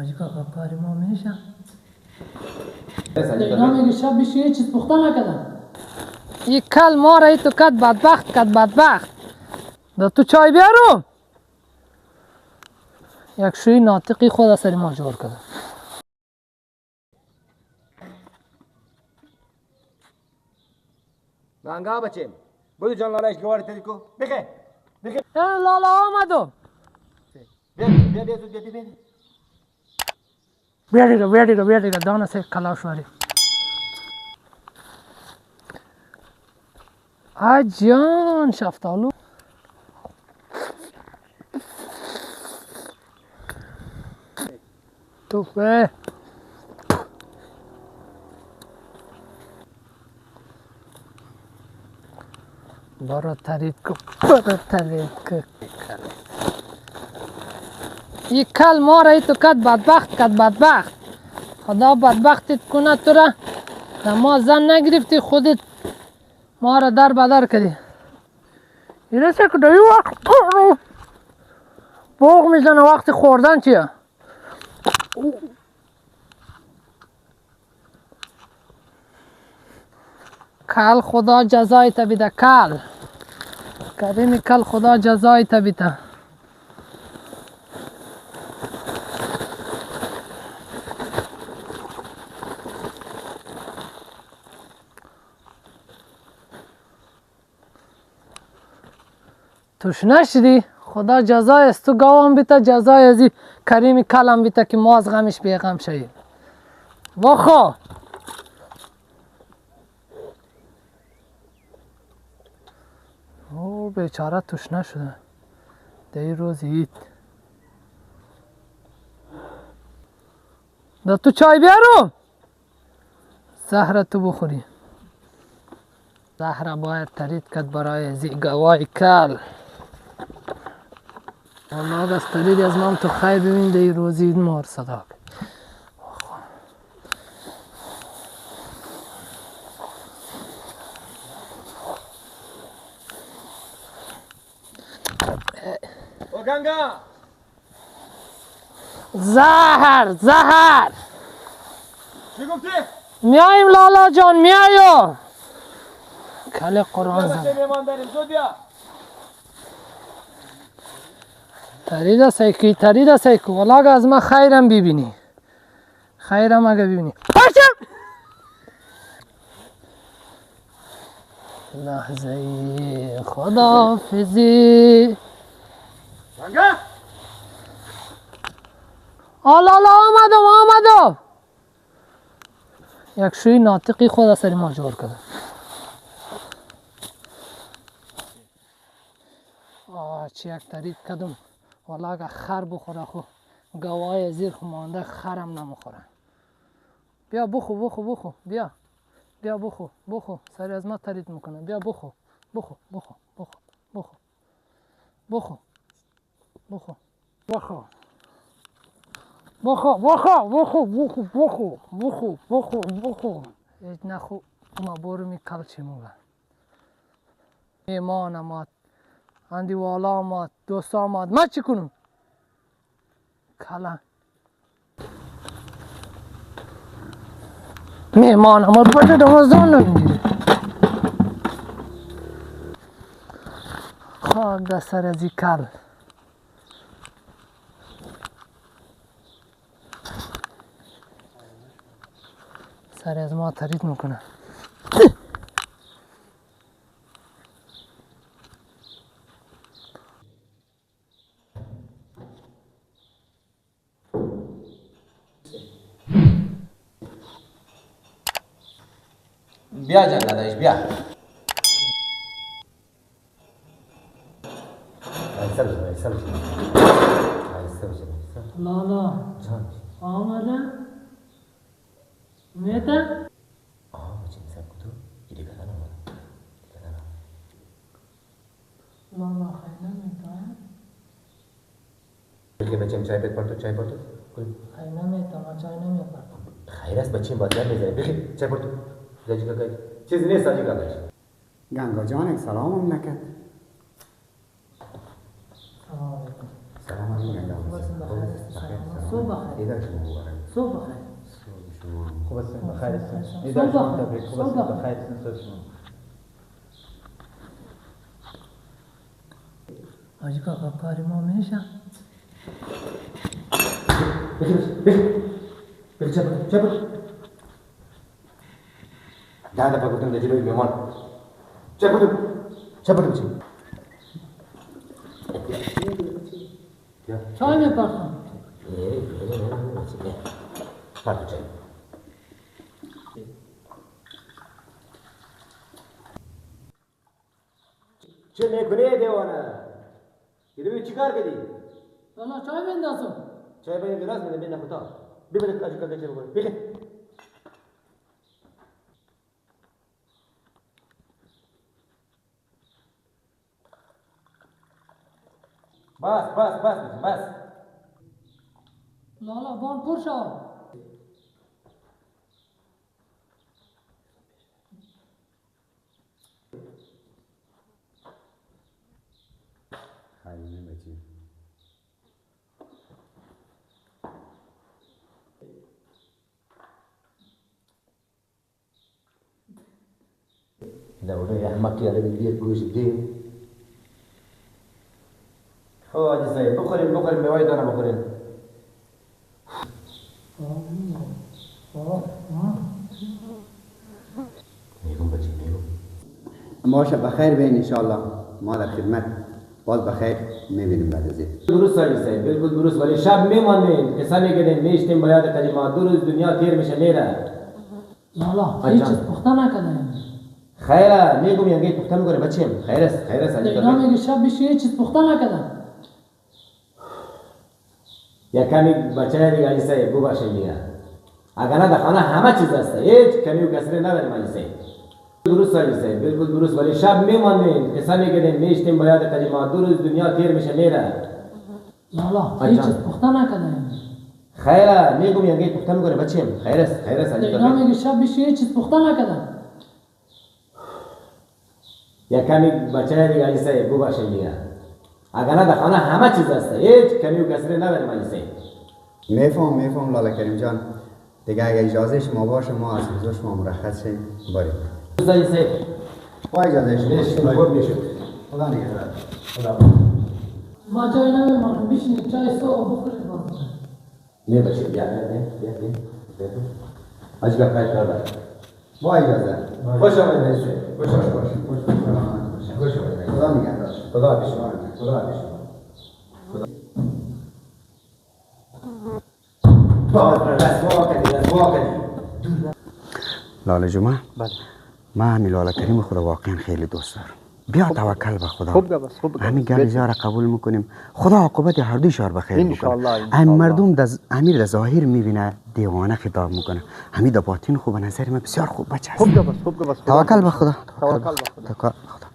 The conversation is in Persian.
حاجی کاکا کاری ما میشه. اینا میگه شب بشه یه چیز پخته نکردم. یک کل ما را تو کد بدبخت کد بدبخت. دا تو چای بیارم. یک شوی ناطقی خود سری ما جور کرده. گنگا بچیم بودو جان لالایش گواری تری کو بخه لالا آمدم. بیا دیگه دانه سه کلاش واری. جان شفتالو. توفه. برو ترید کو. یک کل ما را تو کد بدبخت. خدا بدبختت کنه تو را. ما زن نگرفتی خودت ما را در بدر کردی. اینه چه کده ای وقت بوغ میزنه وقت خوردن چیه؟ کل خدا جزای تبیده کل. کریمی کل خدا جزای تبیده. توش نشدی؟ خدا جزای است. تو گاوام بیتا جزای ازی کریمی کلم بیتا که ما از غمش بیغم شدیم. واخا او بیچاره توش نشده. دی روز عید. دا تو چای بیارم. زهر تو بخوری. زهر باید ترید کد برای زی گوای کل. والله از ترید از من تو خیر ببین دی روز عید مار صداق. او گنگا زهر چی گفتی؟ میایم لالا جان میایم. کل قرآن زن بچه میمان داریم زود بیا ترید سیکی ولی از ما خیرم ببینی. خیرم اگه ببینی پاشم لحظه خداحافظی. گنگا لالا آمدم. یک شوی ناطقی خود سری ما جور کرده. چی یک ترید کدم والا اگه خر بخوره خو گوای زیر خو مانده خرم نمخوره. بیا بخو بیا بخو سری از ما ترید میکنه. بیا بخو هیچ نخو ما برو می کل چی موگه میمان آمد اندی والا آمد دوست آمد ما چی کنم کلا میمان آمد بده دوازدان نمیگیره. خاک در سر ازی کل. سر از ما ترید میکنه. بیا جان لالایش بیا ایسا بشه لالا جان آمده میته بچه میسر کدو ایده کدن آمد لالا خیلی نمیته بگه بچه چای بید پرتو چای پرتو خیلی نمیته ما چای نمیپرد. خیر است بچه بازار میزنه بگه چای پرتو زجی که چیزی نیست آجی کارش گنگا جان سلام هم نکرد. سلام علیکم. صبح بخیر. ایدار شما مبارک. صبح بخیر. شما خوب هستین بخیر هستین صبح ایدار شما بخیر. تبریک خوب صبح هستین بخیر. بخیر هستین صبح شما حاجی کاکا کاری ما میشه بخیر چپر ده دفعه گفتم در جلوی میمان چپر بچی چای میپرسم. پرتو چای چه میکنی دیوانه؟ یه چی کار کردی؟ والا چای بندازم. چای باید گلاس میده بین خدا ببینید آجی کار چه بکنی بخیر بس لالا بان پر شو. خیلی بچی دوره احمقی علی بگیر گوش دیم خب آجی سایی بخوریم میوای دانه بخوریم میگم بچی میگم ماشه بخیر بین انشالله ما در خدمت باز بخیر میبینیم بعد از این درست آجی بالکل درست ولی شب میمانیم قسم میگیدیم میشتیم باید کلمات 2 روز دنیا تیر میشه میره لالا بچه‌م. هیچ چیز پخته نکردم. خیره میگم یعنی پخته میکنه بچیم خیر است آجی اینا میگه شب بشه هیچ چیز پخته نکردم. یا کمی بچه دیگه آجی سایی بو باشه دیگه اگر نه در خانه همه چیز هست هیچ کمی و کسری نداریم آجی سایی درست آجی سایی بالکل درست ولی شب میمانیم قسم میگیدیم میشتیم باید کلمات 2 روز دنیا تیر میشه میره لالا بچه‌م. هیچ چیز پخته نکردم. خیره میگم یعنی پخته میکنه بچیم خیر است آجی اینا میگه شب بشه هیچ چیز پخته نکردم. یا کمی بچه دیگه آجی سایی بو باشه دیگه اگر نه در خانه همه چیز هست هیچ کمی و کسری نداریم آجی سایی میفهم لالا کریم جان دیگه اگه اجازه شما باشه ما از حضور شما مرخص شیم بریم درست آجی سایی با اجازه شما میشتیم خود میشد خدا نگهدار ما جای نمیمانم بشینید چای صبح بخورید باز. نه بچه بیا آجی که خیر کار دارم با اجازه خوش آمدید خوش خدا نگهدار خدا بشما لالا جمعه بله ما همین لالا کریم خدا واقعا خیلی دوست دارم بیا توکل به خدا خوب گپ است، خوب گپ است. همین گل را قبول میکنیم خدا عاقبت هر دوی شار بخیر انشالله، بکنه انشالله. مردم امیر در ظاهر میبینه دیوانه خطاب میکنه همین در باطن خوب نظر من بسیار خوب بچه است خوب گپ است، خوب گپ است. توکل به خدا توکل به خدا. توکل به خدا